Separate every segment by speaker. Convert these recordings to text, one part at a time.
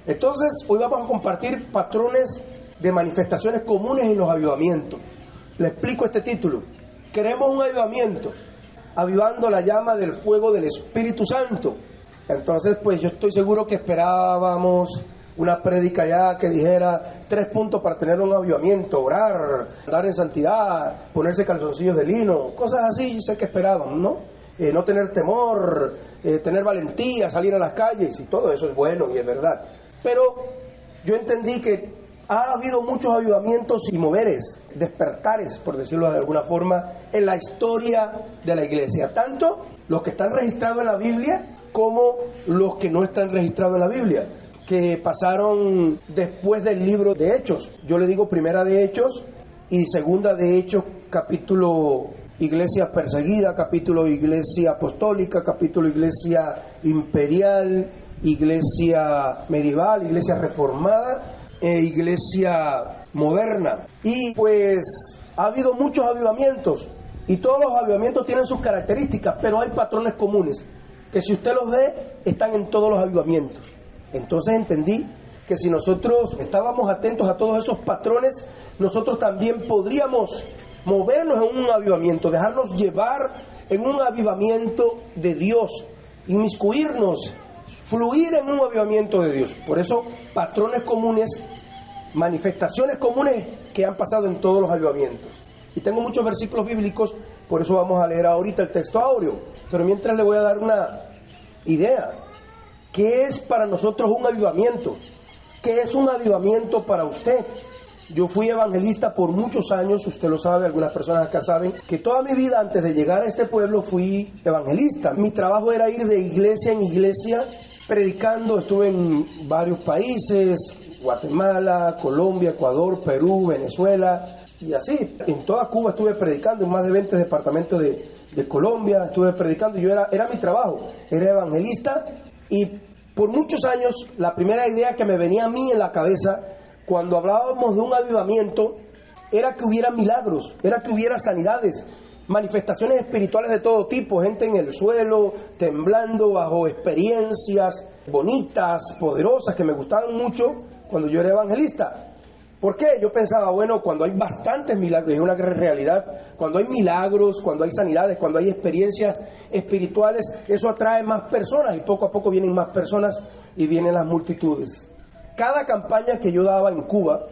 Speaker 1: Entonces, hoy vamos a compartir patrones de manifestaciones comunes en los avivamientos. Le explico este título. Queremos un avivamiento, avivando la llama del fuego del Espíritu Santo. Entonces, pues yo estoy seguro que esperábamos una prédica ya que dijera 3 puntos para tener un avivamiento: orar, andar en santidad, ponerse calzoncillos de lino, cosas así. Yo sé que esperábamos, ¿no? No tener temor, tener valentía, salir a las calles, y todo eso es bueno y es verdad. Pero yo entendí que ha habido muchos avivamientos y moveres, despertares, por decirlo de alguna forma, en la historia de la iglesia. Tanto los que están registrados en la Biblia como los que no están registrados en la Biblia, que pasaron después del libro de Hechos. Yo le digo primera de Hechos y segunda de Hechos, capítulo iglesia perseguida, capítulo iglesia apostólica, capítulo iglesia imperial, iglesia medieval, iglesia reformada e iglesia moderna. Y pues ha habido muchos avivamientos y todos los avivamientos tienen sus características, pero hay patrones comunes que si usted los ve están en todos los avivamientos. Entonces entendí que si nosotros estábamos atentos a todos esos patrones, nosotros también podríamos movernos en un avivamiento, dejarnos llevar en un avivamiento de Dios, inmiscuirnos, fluir en un avivamiento de Dios. Por eso, patrones comunes, manifestaciones comunes que han pasado en todos los avivamientos. Y tengo muchos versículos bíblicos, por eso vamos a leer ahorita el texto áureo. Pero mientras le voy a dar una idea. ¿Qué es para nosotros un avivamiento? ¿Qué es un avivamiento para usted? Yo fui evangelista por muchos años, usted lo sabe, algunas personas acá saben, que toda mi vida antes de llegar a este pueblo fui evangelista. Mi trabajo era ir de iglesia en iglesia predicando. Estuve en varios países, Guatemala, Colombia, Ecuador, Perú, Venezuela y así. En toda Cuba estuve predicando, en más de 20 departamentos de Colombia estuve predicando. Era mi trabajo, era evangelista. Y por muchos años la primera idea que me venía a mí en la cabeza cuando hablábamos de un avivamiento era que hubiera milagros, era que hubiera sanidades, manifestaciones espirituales de todo tipo, gente en el suelo, temblando bajo experiencias bonitas, poderosas, que me gustaban mucho cuando yo era evangelista. ¿Por qué? Yo pensaba, bueno, cuando hay bastantes milagros, es una gran realidad, cuando hay milagros, cuando hay sanidades, cuando hay experiencias espirituales, eso atrae más personas y poco a poco vienen más personas y vienen las multitudes. Cada campaña que yo daba en Cuba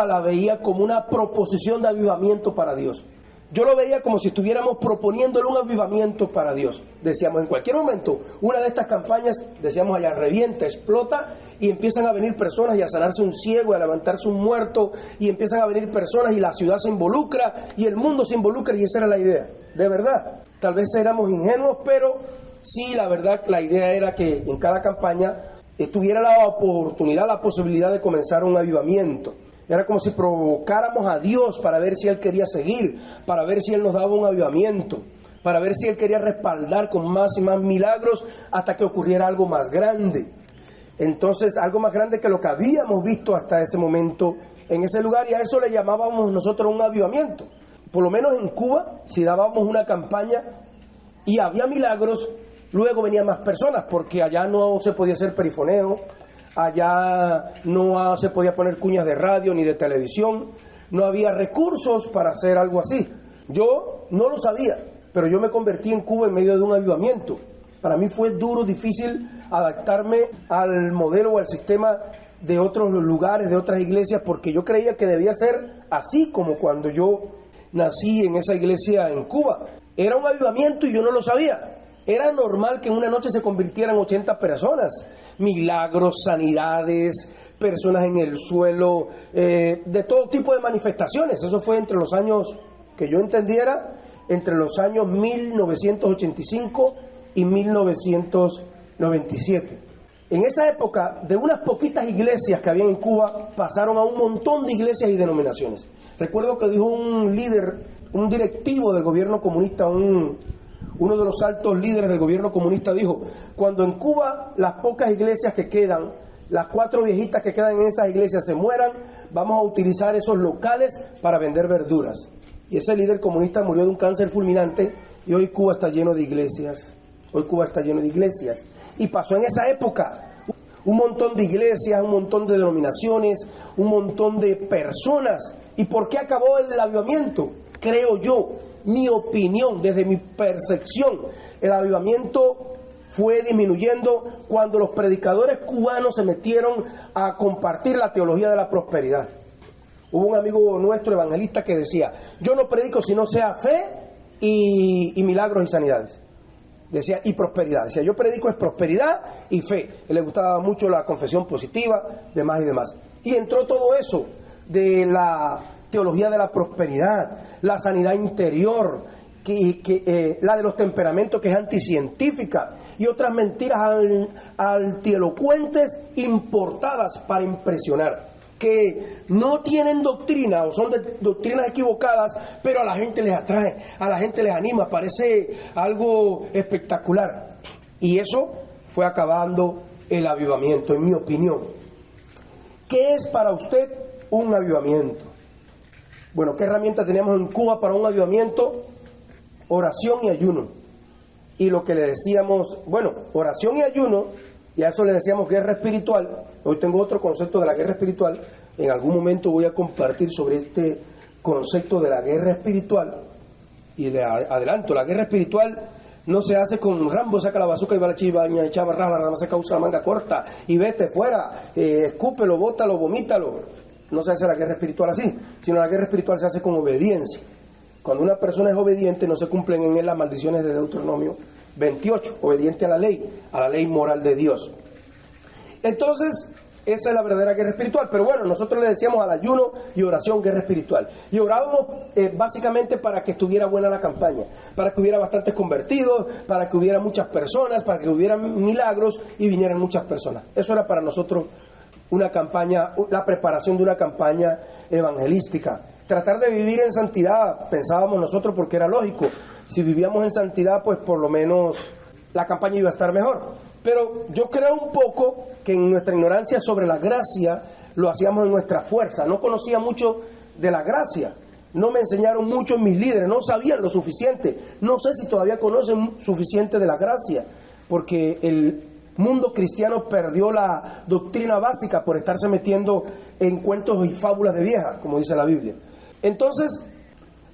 Speaker 1: la veía como una proposición de avivamiento para Dios. Yo lo veía como si estuviéramos proponiéndole un avivamiento para Dios. Decíamos, en cualquier momento, una de estas campañas, decíamos allá, revienta, explota, y empiezan a venir personas y a sanarse un ciego, y a levantarse un muerto, y empiezan a venir personas y la ciudad se involucra, y el mundo se involucra, y esa era la idea. De verdad, tal vez éramos ingenuos, pero sí, la verdad, la idea era que en cada campaña estuviera la oportunidad, la posibilidad de comenzar un avivamiento. Era como si provocáramos a Dios para ver si Él quería seguir, para ver si Él nos daba un avivamiento, para ver si Él quería respaldar con más y más milagros hasta que ocurriera algo más grande. Entonces, algo más grande que lo que habíamos visto hasta ese momento en ese lugar, y a eso le llamábamos nosotros un avivamiento. Por lo menos en Cuba, si dábamos una campaña y había milagros, luego venían más personas, porque allá no se podía hacer perifoneo, allá no se podía poner cuñas de radio ni de televisión, no había recursos para hacer algo así. Yo no lo sabía, pero yo me convertí en Cuba en medio de un avivamiento. Para mí fue duro, difícil adaptarme al modelo o al sistema de otros lugares, de otras iglesias, porque yo creía que debía ser así como cuando yo nací en esa iglesia en Cuba. Era un avivamiento y yo no lo sabía. Era normal que en una noche se convirtieran 80 personas. Milagros, sanidades, personas en el suelo, de todo tipo de manifestaciones. Eso fue entre los años, que yo entendiera, entre los años 1985 y 1997. En esa época, de unas poquitas iglesias que había en Cuba, pasaron a un montón de iglesias y denominaciones. Recuerdo que dijo un líder, un directivo del gobierno comunista, uno de los altos líderes del gobierno comunista dijo: cuando en Cuba las pocas iglesias que quedan, las 4 viejitas que quedan en esas iglesias se mueran, vamos a utilizar esos locales para vender verduras. Y ese líder comunista murió de un cáncer fulminante y hoy Cuba está lleno de iglesias. Hoy Cuba está lleno de iglesias. Y pasó en esa época. un montón de iglesias, un montón de denominaciones, un montón de personas. ¿Y por qué acabó el avivamiento? Creo yo, mi opinión, desde mi percepción, el avivamiento fue disminuyendo cuando los predicadores cubanos se metieron a compartir la teología de la prosperidad. Hubo un amigo nuestro evangelista que decía: yo no predico si no sea fe y milagros y sanidades. Decía, y prosperidad. Decía, yo predico es prosperidad y fe. A él le gustaba mucho la confesión positiva, demás y demás. Y entró todo eso de la teología de la prosperidad, la sanidad interior, la de los temperamentos, que es anticientífica, y otras mentiras altielocuentes importadas para impresionar, que no tienen doctrina o son de doctrinas equivocadas, pero a la gente les atrae, a la gente les anima, parece algo espectacular. Y eso fue acabando el avivamiento, en mi opinión. ¿Qué es para usted un avivamiento? Bueno, ¿qué herramienta teníamos en Cuba para un avivamiento? Oración y ayuno. Y lo que le decíamos, bueno, oración y ayuno, y a eso le decíamos guerra espiritual. Hoy tengo otro concepto de la guerra espiritual. En algún momento voy a compartir sobre este concepto de la guerra espiritual. Y le adelanto, la guerra espiritual no se hace con Rambo, saca la bazuca y va a la chivaña, echaba rara, nada más se causa la manga corta y vete fuera, escúpelo, bótalo, vomítalo. No se hace la guerra espiritual así, sino la guerra espiritual se hace con obediencia. Cuando una persona es obediente, no se cumplen en él las maldiciones de Deuteronomio 28, obediente a la ley moral de Dios. Entonces, esa es la verdadera guerra espiritual. Pero bueno, nosotros le decíamos al ayuno y oración guerra espiritual. Y orábamos básicamente para que estuviera buena la campaña, para que hubiera bastantes convertidos, para que hubiera muchas personas, para que hubiera milagros y vinieran muchas personas. Eso era para nosotros una campaña, la preparación de una campaña evangelística. Tratar de vivir en santidad, pensábamos nosotros, porque era lógico. Si vivíamos en santidad, pues por lo menos la campaña iba a estar mejor. Pero yo creo un poco que en nuestra ignorancia sobre la gracia lo hacíamos en nuestra fuerza. No conocía mucho de la gracia. No me enseñaron mucho mis líderes, no sabían lo suficiente. No sé si todavía conocen suficiente de la gracia, porque el mundo cristiano perdió la doctrina básica por estarse metiendo en cuentos y fábulas de viejas, como dice la Biblia. Entonces,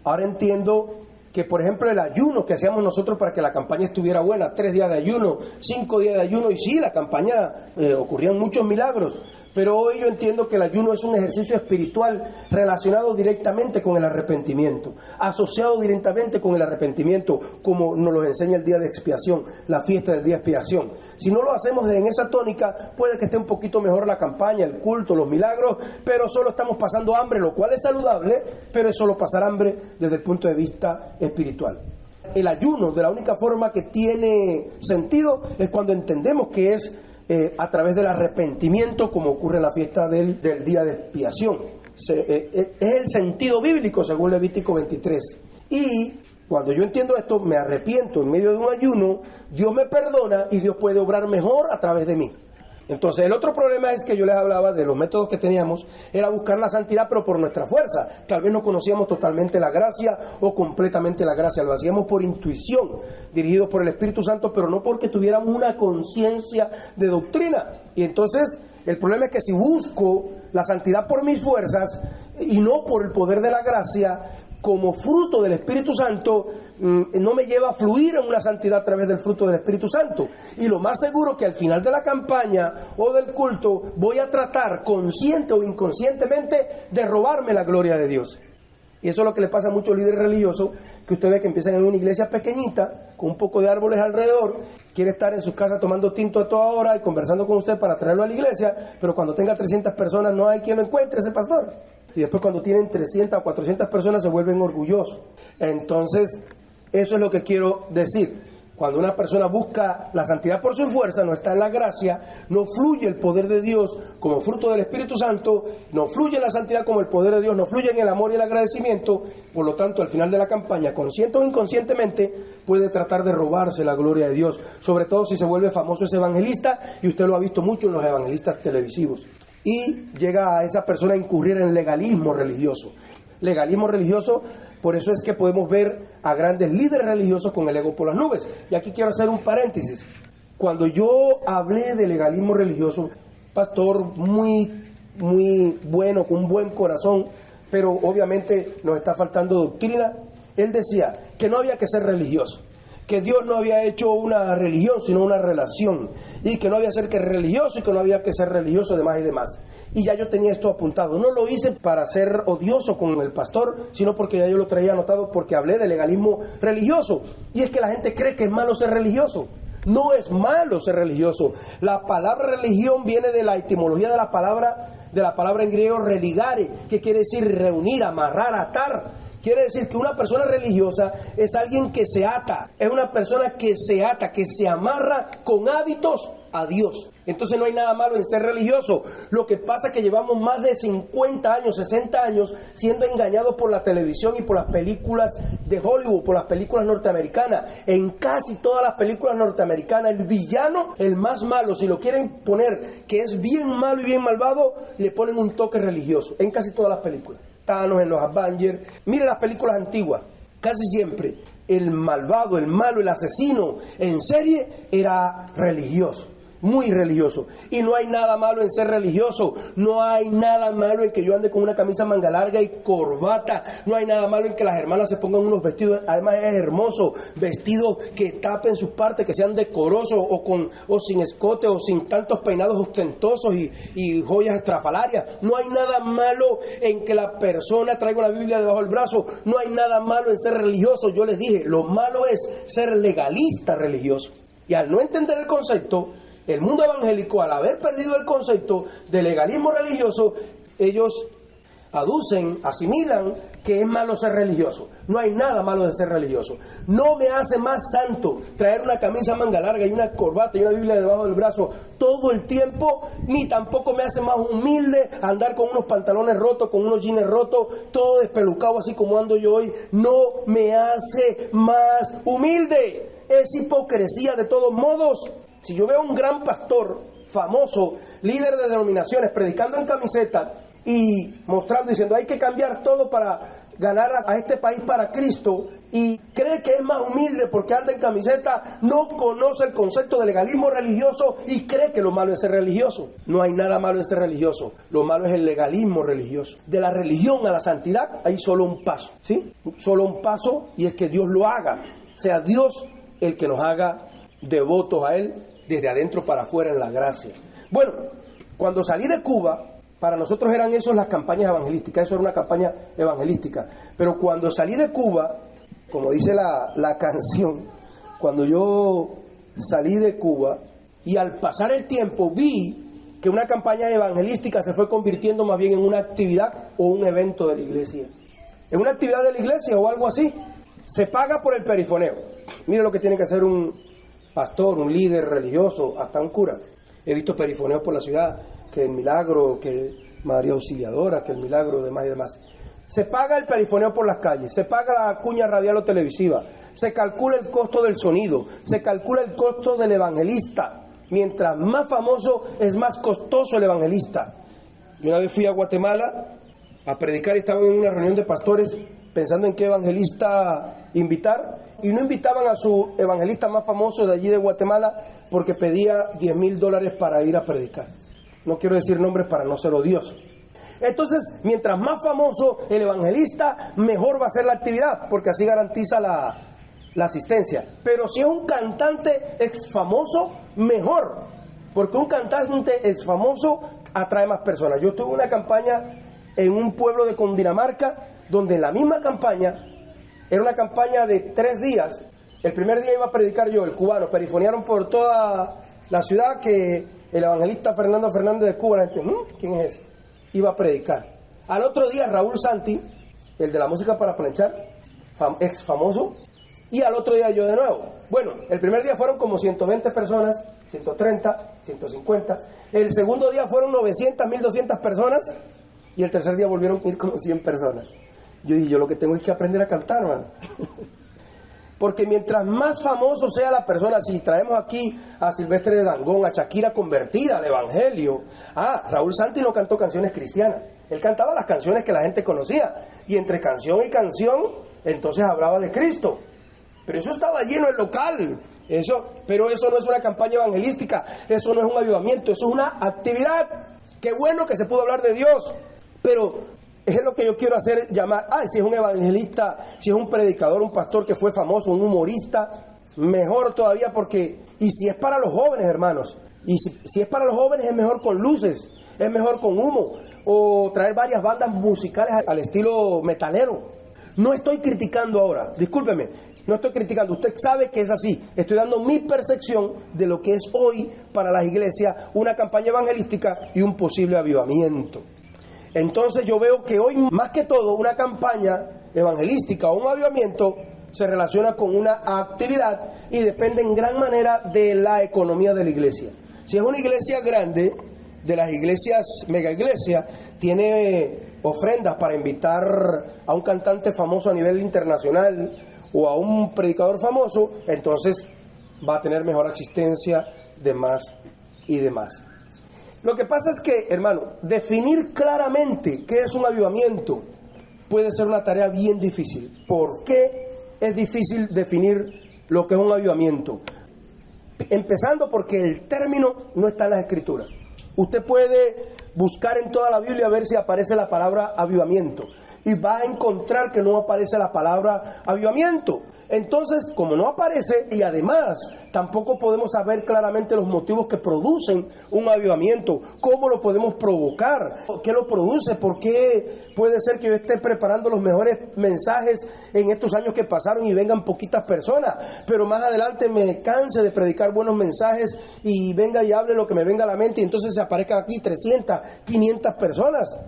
Speaker 1: ahora entiendo que, por ejemplo, el ayuno que hacíamos nosotros para que la campaña estuviera buena, 3 días de ayuno, 5 días de ayuno, y sí, la campaña ocurrían muchos milagros, pero hoy yo entiendo que el ayuno es un ejercicio espiritual relacionado directamente con el arrepentimiento, asociado directamente con el arrepentimiento, como nos lo enseña el día de expiación, la fiesta del día de expiación. Si no lo hacemos en esa tónica, puede que esté un poquito mejor la campaña, el culto, los milagros, pero solo estamos pasando hambre, lo cual es saludable, pero es solo pasar hambre desde el punto de vista espiritual. El ayuno, de la única forma que tiene sentido, es cuando entendemos que es a través del arrepentimiento, como ocurre en la fiesta del día de expiación. Es el sentido bíblico según Levítico 23. Y cuando yo entiendo esto, me arrepiento en medio de un ayuno, Dios me perdona y Dios puede obrar mejor a través de mí. Entonces, el otro problema es que yo les hablaba de los métodos que teníamos, era buscar la santidad, pero por nuestra fuerza. Tal vez no conocíamos totalmente la gracia o completamente la gracia, lo hacíamos por intuición, dirigidos por el Espíritu Santo, pero no porque tuviéramos una conciencia de doctrina. Y entonces, el problema es que si busco la santidad por mis fuerzas y no por el poder de la gracia, como fruto del Espíritu Santo, no me lleva a fluir en una santidad a través del fruto del Espíritu Santo. Y lo más seguro que al final de la campaña o del culto voy a tratar consciente o inconscientemente de robarme la gloria de Dios. Y eso es lo que le pasa a muchos líderes religiosos, que usted ve que empiezan en una iglesia pequeñita, con un poco de árboles alrededor, quiere estar en su casa tomando tinto a toda hora y conversando con usted para traerlo a la iglesia, pero cuando tenga 300 personas no hay quien lo encuentre, ese pastor. Y después cuando tienen 300 o 400 personas se vuelven orgullosos. Entonces, eso es lo que quiero decir. Cuando una persona busca la santidad por su fuerza, no está en la gracia, no fluye el poder de Dios como fruto del Espíritu Santo, no fluye la santidad como el poder de Dios, no fluye en el amor y el agradecimiento. Por lo tanto, al final de la campaña, consciente o inconscientemente, puede tratar de robarse la gloria de Dios, sobre todo si se vuelve famoso ese evangelista, y usted lo ha visto mucho en los evangelistas televisivos. Y llega a esa persona a incurrir en legalismo religioso. Legalismo religioso, por eso es que podemos ver a grandes líderes religiosos con el ego por las nubes. Y aquí quiero hacer un paréntesis. Cuando yo hablé de legalismo religioso, pastor muy bueno, con un buen corazón, pero obviamente nos está faltando doctrina, él decía que no había que ser religioso, que Dios no había hecho una religión, sino una relación, y que no había que ser religioso y que no había que ser religioso, demás y demás. Y ya yo tenía esto apuntado. No lo hice para ser odioso con el pastor, sino porque ya yo lo traía anotado, porque hablé de legalismo religioso. Y es que la gente cree que es malo ser religioso. No es malo ser religioso. La palabra religión viene de la etimología de la palabra en griego religare, que quiere decir reunir, amarrar, atar. Quiere decir que una persona religiosa es alguien que se ata, es una persona que se ata, que se amarra con hábitos a Dios. Entonces no hay nada malo en ser religioso. Lo que pasa es que llevamos más de 50 años, 60 años siendo engañados por la televisión y por las películas de Hollywood, por las películas norteamericanas. En casi todas las películas norteamericanas, el villano, el más malo, si lo quieren poner que es bien malo y bien malvado, le ponen un toque religioso. En casi todas las películas. Thanos, en los Avengers. Mire las películas antiguas. Casi siempre el malvado, el malo, el asesino en serie era religioso. Muy religioso. Y no hay nada malo en ser religioso. No hay nada malo en que yo ande con una camisa manga larga y corbata. No hay nada malo en que las hermanas se pongan unos vestidos. Además es hermoso. Vestidos que tapen sus partes, que sean decorosos o sin escote o sin tantos peinados ostentosos y joyas estrafalarias. No hay nada malo en que la persona traiga una Biblia debajo del brazo. No hay nada malo en ser religioso. Yo les dije, lo malo es ser legalista religioso. Y al no entender el concepto, el mundo evangélico, al haber perdido el concepto de legalismo religioso, ellos asimilan que es malo ser religioso. No hay nada malo de ser religioso. No me hace más santo traer una camisa manga larga y una corbata y una Biblia debajo del brazo todo el tiempo, ni tampoco me hace más humilde andar con unos pantalones rotos, con unos jeans rotos, todo despelucado así como ando yo hoy. No me hace más humilde. Es hipocresía de todos modos. Si yo veo a un gran pastor, famoso, líder de denominaciones, predicando en camiseta y mostrando, diciendo hay que cambiar todo para ganar a este país para Cristo, y cree que es más humilde porque anda en camiseta, no conoce el concepto de legalismo religioso y cree que lo malo es ser religioso. No hay nada malo en ser religioso, lo malo es el legalismo religioso. De la religión a la santidad hay solo un paso, ¿sí? Solo un paso, y es que Dios lo haga, sea Dios el que nos haga devotos a Él desde adentro para afuera en la gracia. Bueno, cuando salí de Cuba, para nosotros eran esas las campañas evangelísticas, eso era una campaña evangelística. Pero cuando salí de Cuba, como dice la canción, cuando yo salí de Cuba y al pasar el tiempo vi que una campaña evangelística se fue convirtiendo más bien en una actividad o un evento de la iglesia. En una actividad de la iglesia o algo así, se paga por el perifoneo. Mire lo que tiene que hacer un pastor, un líder religioso, hasta un cura. He visto perifoneos por la ciudad, que el milagro, que María Auxiliadora, que el milagro, demás y demás. Se paga el perifoneo por las calles, se paga la cuña radial o televisiva, se calcula el costo del sonido, se calcula el costo del evangelista. Mientras más famoso, es más costoso el evangelista. Yo una vez fui a Guatemala a predicar y estaba en una reunión de pastores pensando en qué evangelista invitar, y no invitaban a su evangelista más famoso de allí de Guatemala porque pedía $10,000 para ir a predicar. No quiero decir nombres para no ser odioso. Entonces, mientras más famoso el evangelista, mejor va a ser la actividad, porque así garantiza la asistencia. Pero si es un cantante ex famoso, mejor, porque un cantante ex famoso atrae más personas. Yo tuve una campaña en un pueblo de Cundinamarca, donde en la misma campaña, era una campaña de 3 días. El primer día iba a predicar yo, el cubano, perifonearon por toda la ciudad que el evangelista Fernando Fernández de Cuba, la gente, ¿quién es ese? Iba a predicar. Al otro día Raúl Santi, el de la música para planchar, ex famoso, y al otro día yo de nuevo. Bueno, el primer día fueron como 120 personas, 130, 150. El segundo día fueron 900, 1200 personas, y el tercer día volvieron a ir como 100 personas. Yo dije, yo lo que tengo es que aprender a cantar, man. Porque mientras más famoso sea la persona, si traemos aquí a Silvestre de Dangond, a Shakira convertida al evangelio, Raúl Santi no cantó canciones cristianas, él cantaba las canciones que la gente conocía, y entre canción y canción, entonces hablaba de Cristo. Pero eso estaba lleno el local, Pero eso no es una campaña evangelística, eso no es un avivamiento, eso es una actividad. Qué bueno que se pudo hablar de Dios, pero es lo que yo quiero hacer llamar, si es un evangelista, si es un predicador, un pastor que fue famoso, un humorista, mejor todavía, porque, y si es para los jóvenes, hermanos, y si es para los jóvenes es mejor con luces, es mejor con humo, o traer varias bandas musicales al estilo metalero. No estoy criticando ahora, discúlpeme, no estoy criticando, usted sabe que es así. Estoy dando mi percepción de lo que es hoy para las iglesias una campaña evangelística y un posible avivamiento. Entonces yo veo que hoy, más que todo, una campaña evangelística o un avivamiento se relaciona con una actividad y depende en gran manera de la economía de la iglesia. Si es una iglesia grande, de las iglesias, mega iglesias, tiene ofrendas para invitar a un cantante famoso a nivel internacional o a un predicador famoso, entonces va a tener mejor asistencia, demás y demás. Lo que pasa es que, hermano, definir claramente qué es un avivamiento puede ser una tarea bien difícil. ¿Por qué es difícil definir lo que es un avivamiento? Empezando porque el término no está en las Escrituras. Usted puede buscar en toda la Biblia a ver si aparece la palabra avivamiento y va a encontrar que no aparece la palabra avivamiento. Entonces, como no aparece, y además tampoco podemos saber claramente los motivos que producen un avivamiento, cómo lo podemos provocar, qué lo produce, por qué puede ser que yo esté preparando los mejores mensajes en estos años que pasaron y vengan poquitas personas, pero más adelante me canse de predicar buenos mensajes y venga y hable lo que me venga a la mente y entonces se aparezcan aquí 300, 500 personas.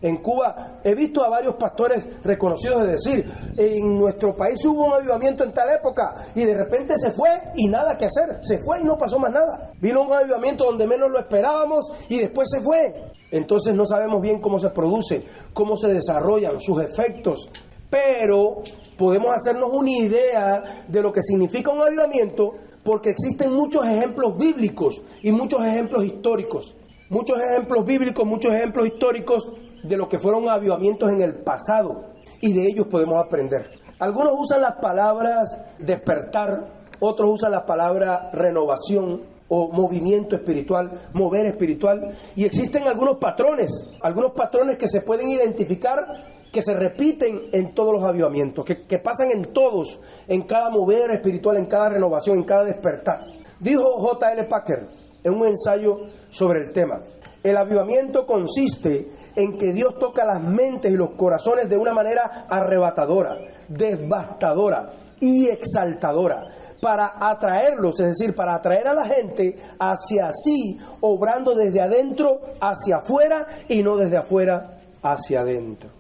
Speaker 1: En Cuba he visto a varios pastores reconocidos de decir, en nuestro país hubo un avivamiento en tal época y de repente se fue y nada que hacer, se fue y no pasó más nada. Vino un avivamiento donde menos lo esperábamos y después se fue. Entonces no sabemos bien cómo se produce, cómo se desarrollan sus efectos, pero podemos hacernos una idea de lo que significa un avivamiento porque existen muchos ejemplos bíblicos y muchos ejemplos históricos. Muchos ejemplos bíblicos, muchos ejemplos históricos de lo que fueron avivamientos en el pasado y de ellos podemos aprender. Algunos usan las palabras despertar, otros usan la palabra renovación o movimiento espiritual, mover espiritual, y existen algunos patrones que se pueden identificar, que se repiten en todos los avivamientos, que pasan en todos, en cada mover espiritual, en cada renovación, en cada despertar. Dijo J.L. Packer en un ensayo sobre el tema: el avivamiento consiste en que Dios toca las mentes y los corazones de una manera arrebatadora, devastadora y exaltadora, para atraerlos, es decir, para atraer a la gente hacia sí, obrando desde adentro hacia afuera y no desde afuera hacia adentro.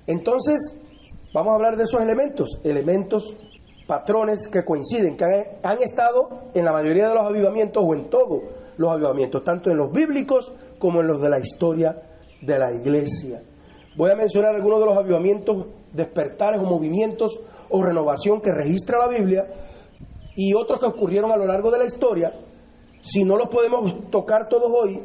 Speaker 1: Entonces, vamos a hablar de esos elementos, patrones que coinciden, que han estado en la mayoría de los avivamientos o en todos los avivamientos, tanto en los bíblicos como en los de la historia de la iglesia. Voy a mencionar algunos de los avivamientos, despertares o movimientos o renovación que registra la Biblia y otros que ocurrieron a lo largo de la historia. Si no los podemos tocar todos hoy,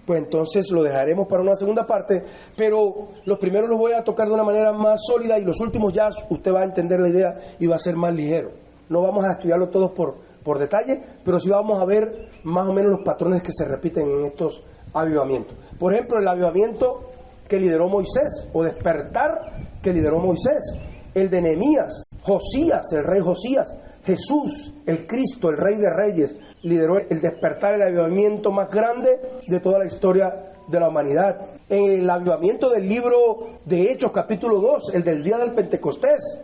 Speaker 1: pues entonces lo dejaremos para una segunda parte, pero los primeros los voy a tocar de una manera más sólida y los últimos ya usted va a entender la idea y va a ser más ligero. No vamos a estudiarlo todos por detalle, pero sí vamos a ver más o menos los patrones que se repiten en estos avivamientos. Por ejemplo, el avivamiento que lideró Moisés, o despertar que lideró Moisés, el de Nehemías, Josías, el rey Josías, Jesús, el Cristo, el Rey de Reyes, lideró el despertar, el avivamiento más grande de toda la historia de la humanidad. El avivamiento del libro de Hechos, capítulo 2, el del día del Pentecostés.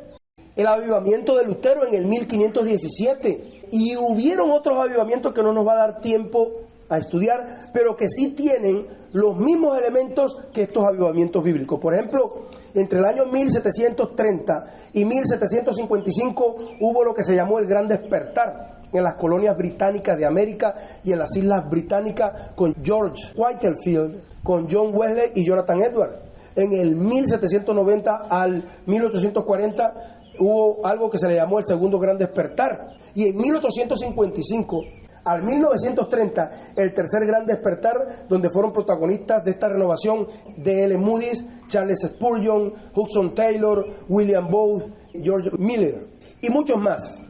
Speaker 1: El avivamiento de Lutero en el 1517. Y hubieron otros avivamientos que no nos va a dar tiempo a estudiar, pero que sí tienen los mismos elementos que estos avivamientos bíblicos. Por ejemplo, entre el año 1730 y 1755 hubo lo que se llamó el Gran Despertar en las colonias británicas de América y en las Islas Británicas, con George Whitefield, con John Wesley y Jonathan Edwards. En el 1790 al 1840 hubo algo que se le llamó el Segundo Gran Despertar. Y en 1855 al 1930, el Tercer Gran Despertar, donde fueron protagonistas de esta renovación D.L. Moody, Charles Spurgeon, Hudson Taylor, William Booth, George Miller y muchos más.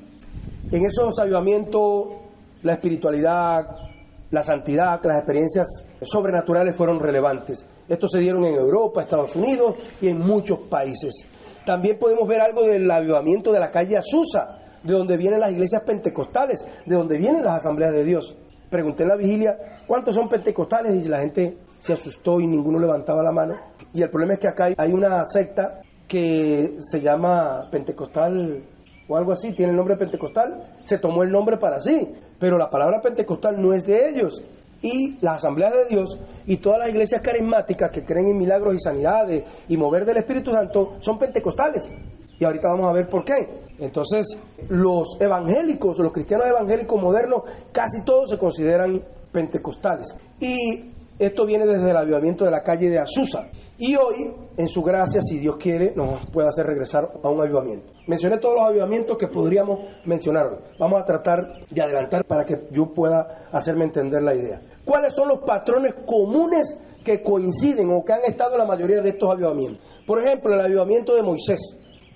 Speaker 1: En esos avivamientos, la espiritualidad, la santidad, las experiencias sobrenaturales fueron relevantes. Estos se dieron en Europa, Estados Unidos y en muchos países. También podemos ver algo del avivamiento de la calle Azusa, de donde vienen las iglesias pentecostales, de donde vienen las asambleas de Dios. Pregunté en la vigilia, ¿cuántos son pentecostales? Y la gente se asustó y ninguno levantaba la mano. Y el problema es que acá hay una secta que se llama Pentecostal o algo así, tiene el nombre pentecostal, se tomó el nombre para sí, pero la palabra pentecostal no es de ellos. Y las asambleas de Dios y todas las iglesias carismáticas que creen en milagros y sanidades y mover del Espíritu Santo son pentecostales. Y ahorita vamos a ver por qué. Entonces, los evangélicos, los cristianos evangélicos modernos, casi todos se consideran pentecostales. Y esto viene desde el avivamiento de la calle de Azusa. Y hoy, en su gracia, si Dios quiere, nos puede hacer regresar a un avivamiento. Mencioné todos los avivamientos que podríamos mencionar hoy. Vamos a tratar de adelantar para que yo pueda hacerme entender la idea. ¿Cuáles son los patrones comunes que coinciden o que han estado en la mayoría de estos avivamientos? Por ejemplo, el avivamiento de Moisés.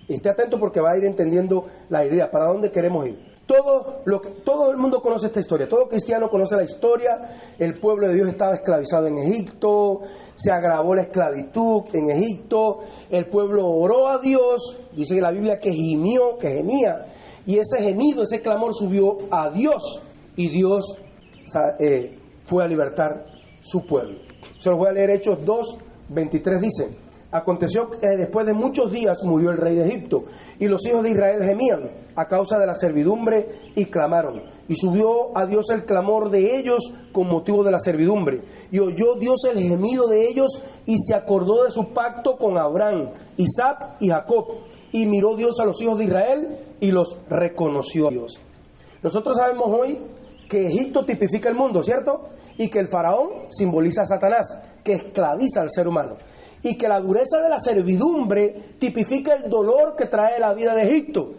Speaker 1: Esté atento porque va a ir entendiendo la idea, para dónde queremos ir. Todo el mundo conoce esta historia, todo cristiano conoce la historia. El pueblo de Dios estaba esclavizado en Egipto, se agravó la esclavitud en Egipto, el pueblo oró a Dios, dice la Biblia que gemía, y ese gemido, ese clamor subió a Dios, y Dios fue a libertar su pueblo. Se los voy a leer. Hechos 2:23 dice: aconteció que después de muchos días murió el rey de Egipto, y los hijos de Israel gemían a causa de la servidumbre y clamaron. Y subió a Dios el clamor de ellos con motivo de la servidumbre. Y oyó Dios el gemido de ellos y se acordó de su pacto con Abraham, Isaac y Jacob. Y miró Dios a los hijos de Israel y los reconoció a Dios. Nosotros sabemos hoy que Egipto tipifica el mundo, ¿cierto? Y que el faraón simboliza a Satanás, que esclaviza al ser humano. Y que la dureza de la servidumbre tipifica el dolor que trae la vida de Egipto,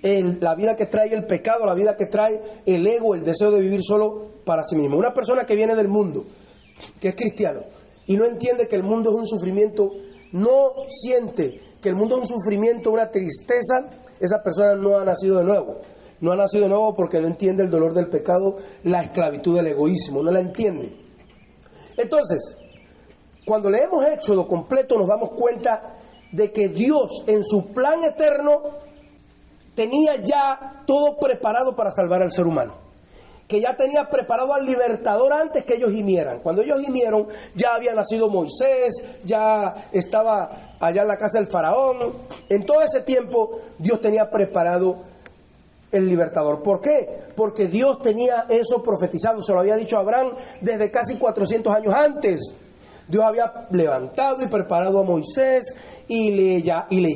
Speaker 1: la vida que trae el pecado, la vida que trae el ego, el deseo de vivir solo para sí mismo. Una persona que viene del mundo, que es cristiano, y no entiende que el mundo es un sufrimiento, no siente que el mundo es un sufrimiento, una tristeza, esa persona no ha nacido de nuevo. No ha nacido de nuevo porque no entiende el dolor del pecado, la esclavitud del egoísmo, no la entiende. Entonces, cuando leemos Éxodo completo nos damos cuenta de que Dios en su plan eterno tenía ya todo preparado para salvar al ser humano. Que ya tenía preparado al libertador antes que ellos gimieran. Cuando ellos gimieron ya había nacido Moisés, ya estaba allá en la casa del faraón. En todo ese tiempo Dios tenía preparado el libertador. ¿Por qué? Porque Dios tenía eso profetizado, se lo había dicho a Abraham desde casi 400 años antes. Dios había levantado y preparado a Moisés y le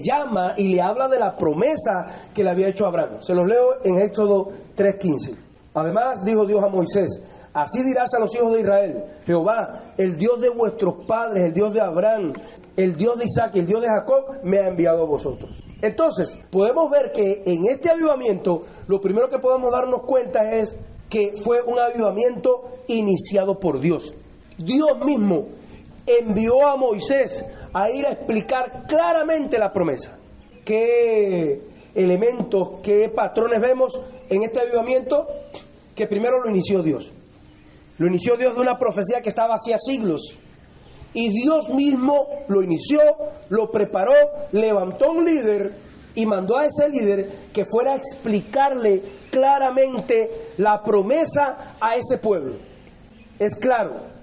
Speaker 1: llama y le habla de la promesa que le había hecho a Abraham. Se los leo en Éxodo 3:15. Además dijo Dios a Moisés: así dirás a los hijos de Israel: Jehová, el Dios de vuestros padres, el Dios de Abraham, el Dios de Isaac y el Dios de Jacob, me ha enviado a vosotros. Entonces, podemos ver que en este avivamiento, lo primero que podemos darnos cuenta es que fue un avivamiento iniciado por Dios. Dios mismo envió a Moisés a ir a explicar claramente la promesa. ¿Qué elementos, qué patrones vemos en este avivamiento? Que primero lo inició Dios. Lo inició Dios de una profecía que estaba hacía siglos. Y Dios mismo lo inició, lo preparó, levantó un líder y mandó a ese líder que fuera a explicarle claramente la promesa a ese pueblo. Es claro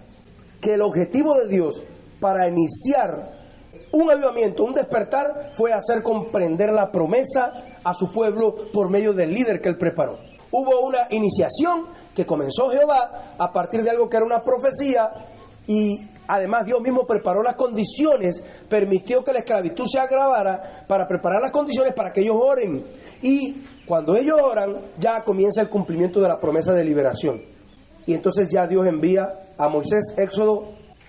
Speaker 1: que el objetivo de Dios para iniciar un avivamiento, un despertar, fue hacer comprender la promesa a su pueblo por medio del líder que él preparó. Hubo una iniciación que comenzó Jehová a partir de algo que era una profecía, y además Dios mismo preparó las condiciones, permitió que la esclavitud se agravara para preparar las condiciones para que ellos oren. Y cuando ellos oran, ya comienza el cumplimiento de la promesa de liberación. Y entonces ya Dios envía a Moisés. Éxodo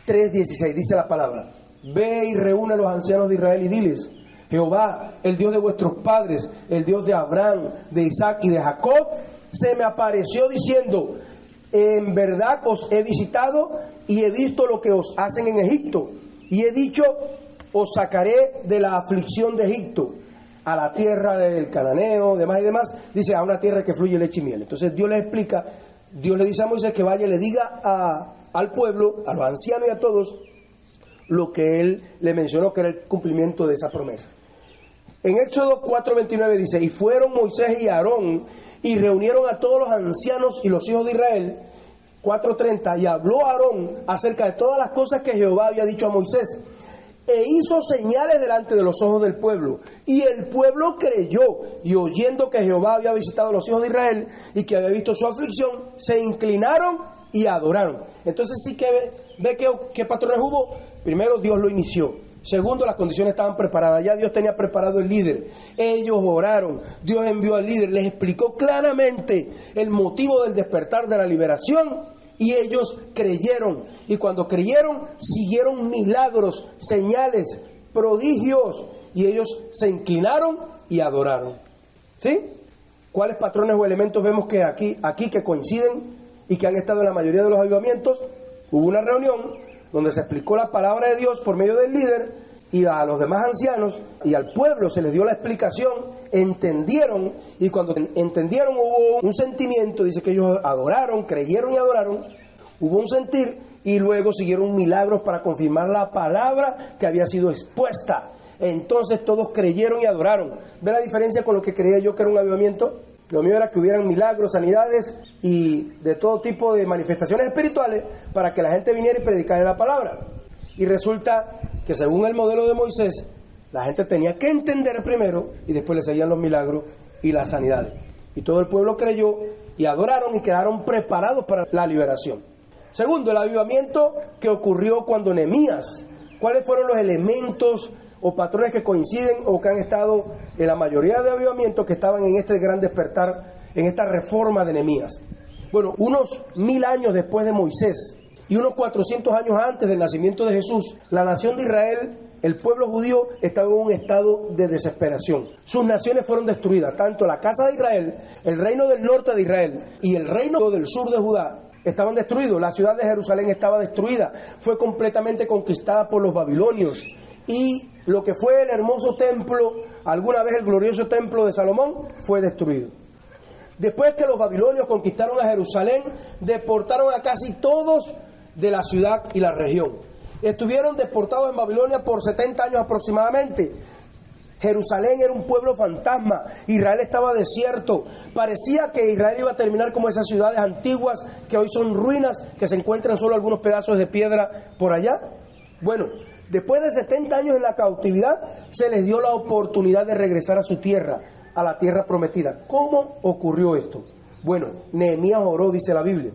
Speaker 1: 3:16 dice la palabra: ve y reúne a los ancianos de Israel y diles: Jehová, el Dios de vuestros padres, el Dios de Abraham, de Isaac y de Jacob, se me apareció diciendo: en verdad os he visitado y he visto lo que os hacen en Egipto, y he dicho: os sacaré de la aflicción de Egipto. a la tierra del cananeo, demás y demás, dice a una tierra que fluye leche y miel. Entonces Dios les explica, Dios le dice a Moisés que vaya y le diga al pueblo, a los ancianos y a todos, lo que él le mencionó que era el cumplimiento de esa promesa. En Éxodo 4:29 dice, y fueron Moisés y Aarón y reunieron a todos los ancianos y los hijos de Israel. 4:30, y habló Aarón acerca de todas las cosas que Jehová había dicho a Moisés, e hizo señales delante de los ojos del pueblo, y el pueblo creyó, y oyendo que Jehová había visitado a los hijos de Israel y que había visto su aflicción, se inclinaron y adoraron. Entonces sí que ve que patrones hubo. Primero, Dios lo inició. Segundo, las condiciones estaban preparadas. Ya Dios tenía preparado el líder. Ellos oraron. Dios envió al líder. Les explicó claramente el motivo del despertar de la liberación. Y ellos creyeron. Y cuando creyeron, siguieron milagros, señales, prodigios. Y ellos se inclinaron y adoraron. ¿Sí? ¿Cuáles patrones o elementos vemos que aquí que coinciden y que han estado en la mayoría de los avivamientos? Hubo una reunión donde se explicó la palabra de Dios por medio del líder, y a los demás ancianos y al pueblo se les dio la explicación, entendieron, y cuando entendieron hubo un sentimiento, dice que ellos adoraron, creyeron y adoraron, hubo un sentir, y luego siguieron milagros para confirmar la palabra que había sido expuesta. Entonces todos creyeron y adoraron. ¿Ve la diferencia con lo que creía yo que era un avivamiento? Lo mío era que hubieran milagros, sanidades y de todo tipo de manifestaciones espirituales para que la gente viniera y predicara la palabra. Y resulta que según el modelo de Moisés, la gente tenía que entender primero y después le seguían los milagros y las sanidades. Y todo el pueblo creyó y adoraron y quedaron preparados para la liberación. Segundo, el avivamiento que ocurrió cuando Nehemías. ¿Cuáles fueron los elementos o patrones que coinciden o que han estado en la mayoría de avivamientos que estaban en este gran despertar, en esta reforma de Nehemías? Bueno, unos 1000 años después de Moisés y unos 400 años antes del nacimiento de Jesús, la nación de Israel, el pueblo judío, estaba en un estado de desesperación. Sus naciones fueron destruidas, tanto la casa de Israel, el reino del norte de Israel y el reino del sur de Judá estaban destruidos. La ciudad de Jerusalén estaba destruida, fue completamente conquistada por los babilonios. Y lo que fue el hermoso templo, alguna vez el glorioso templo de Salomón, fue destruido. Después que los babilonios conquistaron a Jerusalén, deportaron a casi todos de la ciudad y la región. Estuvieron deportados en Babilonia por 70 años aproximadamente. Jerusalén era un pueblo fantasma, Israel estaba desierto. Parecía que Israel iba a terminar como esas ciudades antiguas que hoy son ruinas, que se encuentran solo algunos pedazos de piedra por allá. Bueno, después de 70 años en la cautividad, se les dio la oportunidad de regresar a su tierra, a la tierra prometida. ¿Cómo ocurrió esto? Bueno, Nehemías oró, dice la Biblia,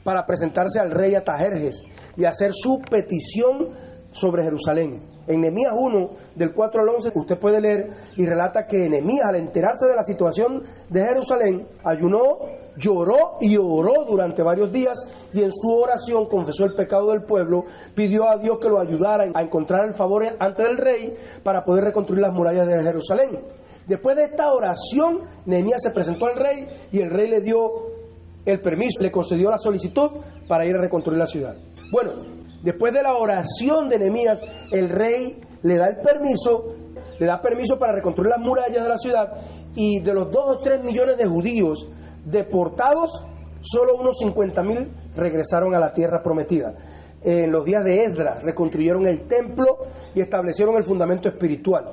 Speaker 1: para presentarse al rey Artajerjes y hacer su petición sobre Jerusalén. En Nehemías 1, del 4 al 11, usted puede leer y relata que Nehemías, al enterarse de la situación de Jerusalén, ayunó, lloró y oró durante varios días, y en su oración confesó el pecado del pueblo, pidió a Dios que lo ayudara a encontrar el favor ante el rey para poder reconstruir las murallas de Jerusalén. Después de esta oración, Nehemías se presentó al rey y el rey le dio el permiso, le concedió la solicitud para ir a reconstruir la ciudad. Bueno, después de la oración de Nehemías, el rey le da permiso para reconstruir las murallas de la ciudad, y de los 2 o 3 millones de judíos deportados, solo unos 50,000 regresaron a la tierra prometida. En los días de Esdras reconstruyeron el templo y establecieron el fundamento espiritual.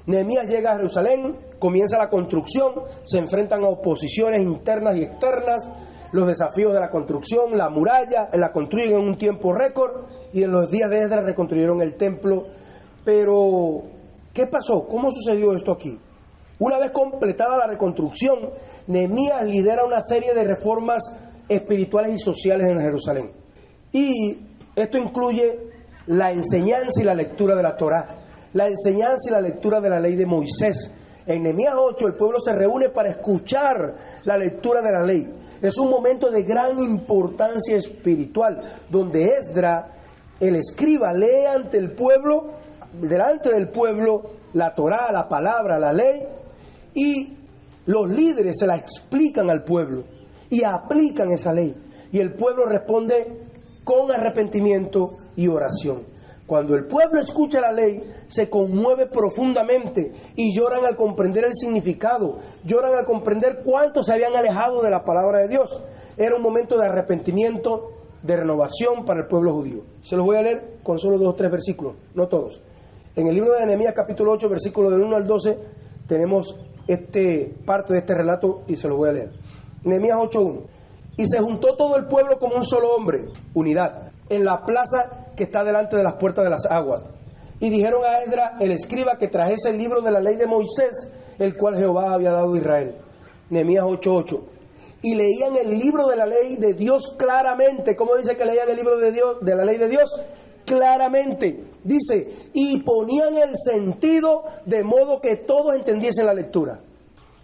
Speaker 1: Nehemías llega a Jerusalén, comienza la construcción, se enfrentan a oposiciones internas y externas, los desafíos de la construcción, la muralla, la construyen en un tiempo récord, y en los días de Esdras reconstruyeron el templo. Pero, ¿qué pasó? ¿Cómo sucedió esto aquí? Una vez completada la reconstrucción, Nehemías lidera una serie de reformas espirituales y sociales en Jerusalén. Y esto incluye la enseñanza y la lectura de la Torá, la enseñanza y la lectura de la ley de Moisés. En Nehemías 8 el pueblo se reúne para escuchar la lectura de la ley. Es un momento de gran importancia espiritual, donde Esdras, el escriba, lee ante el pueblo, delante del pueblo, la Torá, la palabra, la ley, y los líderes se la explican al pueblo y aplican esa ley. Y el pueblo responde con arrepentimiento y oración. Cuando el pueblo escucha la ley, se conmueve profundamente y lloran al comprender el significado, lloran al comprender cuánto se habían alejado de la palabra de Dios. Era un momento de arrepentimiento, de renovación para el pueblo judío. Se los voy a leer con solo 2 o 3 versículos, no todos. En el libro de Nehemías capítulo 8, versículos del 1 al 12, tenemos parte de este relato y se los voy a leer. Nehemías 8:1. Y se juntó todo el pueblo como un solo hombre, unidad, en la plaza que está delante de las puertas de las aguas. Y dijeron a Esdras, el escriba, que trajese el libro de la ley de Moisés, el cual Jehová había dado a Israel. Nehemías 8:8. Y leían el libro de la ley de Dios claramente. ¿Cómo dice que leían el libro de Dios, de la ley de Dios? Claramente. Dice, y ponían el sentido de modo que todos entendiesen la lectura.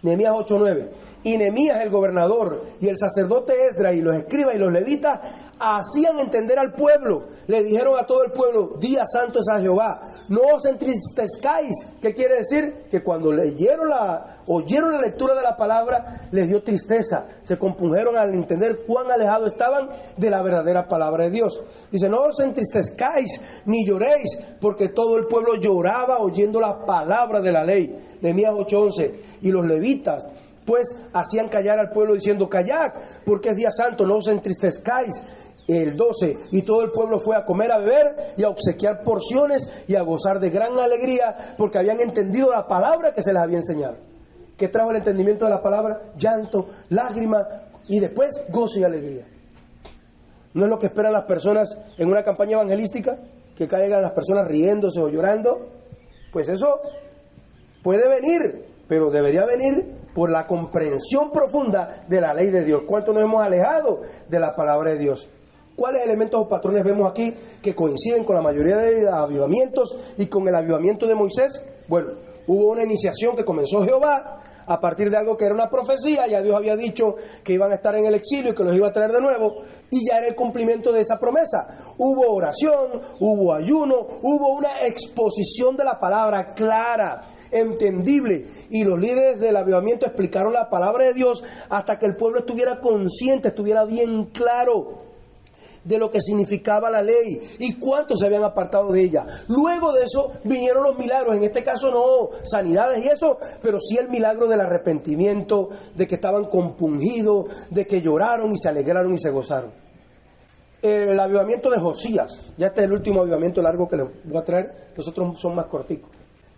Speaker 1: Nehemías 8:9. Y Nehemías el gobernador y el sacerdote Esdras y los escribas y los levitas hacían entender al pueblo. Le dijeron a todo el pueblo, día santo es a Jehová, no os entristezcáis. ¿Qué quiere decir? Que cuando oyeron la lectura de la palabra, les dio tristeza, se compungieron al entender cuán alejados estaban de la verdadera palabra de Dios. Dice, no os entristezcáis ni lloréis, porque todo el pueblo lloraba oyendo la palabra de la ley. Nehemías 8:11. Y los levitas pues hacían callar al pueblo diciendo, callad, porque es día santo, no os entristezcáis. El 12, y todo el pueblo fue a comer, a beber y a obsequiar porciones y a gozar de gran alegría, porque habían entendido la palabra que se les había enseñado. ¿Qué trajo el entendimiento de la palabra? Llanto, lágrimas y después gozo y alegría. ¿No es lo que esperan las personas en una campaña evangelística? Que caigan las personas riéndose o llorando. Pues eso puede venir, pero debería venir por la comprensión profunda de la ley de Dios. ¿Cuánto nos hemos alejado de la palabra de Dios? ¿Cuáles elementos o patrones vemos aquí que coinciden con la mayoría de avivamientos y con el avivamiento de Moisés? Bueno, hubo una iniciación que comenzó Jehová a partir de algo que era una profecía. Ya Dios había dicho que iban a estar en el exilio y que los iba a traer de nuevo, y ya era el cumplimiento de esa promesa. Hubo oración, hubo ayuno, hubo una exposición de la palabra clara, entendible, y los líderes del avivamiento explicaron la palabra de Dios hasta que el pueblo estuviera consciente, estuviera bien claro de lo que significaba la ley y cuántos se habían apartado de ella. Luego de eso vinieron los milagros, en este caso no sanidades y eso, pero sí el milagro del arrepentimiento, de que estaban compungidos, de que lloraron y se alegraron y se gozaron. El avivamiento de Josías, ya este es el último avivamiento largo que les voy a traer, los otros son más corticos.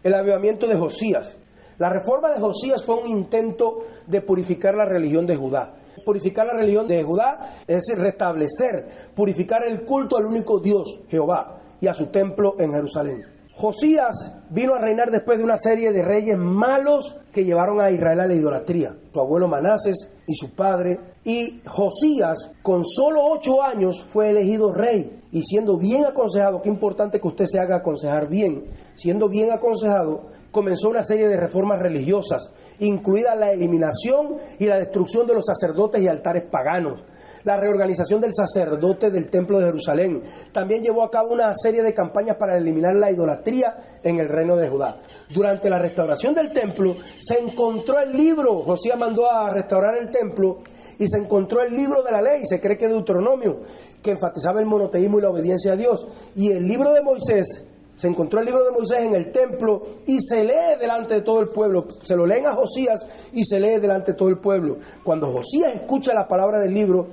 Speaker 1: El avivamiento de Josías. La reforma de Josías fue un intento de purificar la religión de Judá. Purificar la religión de Judá, es decir, restablecer, purificar el culto al único Dios, Jehová, y a su templo en Jerusalén. Josías vino a reinar después de una serie de reyes malos que llevaron a Israel a la idolatría. Su abuelo Manases y su padre. Y Josías, con solo 8 años, fue elegido rey. Y siendo bien aconsejado, qué importante que usted se haga aconsejar bien, siendo bien aconsejado, comenzó una serie de reformas religiosas, incluida la eliminación y la destrucción de los sacerdotes y altares paganos, la reorganización del sacerdote del templo de Jerusalén. También llevó a cabo una serie de campañas para eliminar la idolatría en el reino de Judá. Durante la restauración del templo se encontró el libro. Josías mandó a restaurar el templo y se encontró el libro de la ley, se cree que Deuteronomio, que enfatizaba el monoteísmo y la obediencia a Dios. Y el libro de Moisés, se encontró el libro de Moisés en el templo y se lee delante de todo el pueblo. Se lo leen a Josías y se lee delante de todo el pueblo. Cuando Josías escucha la palabra del libro,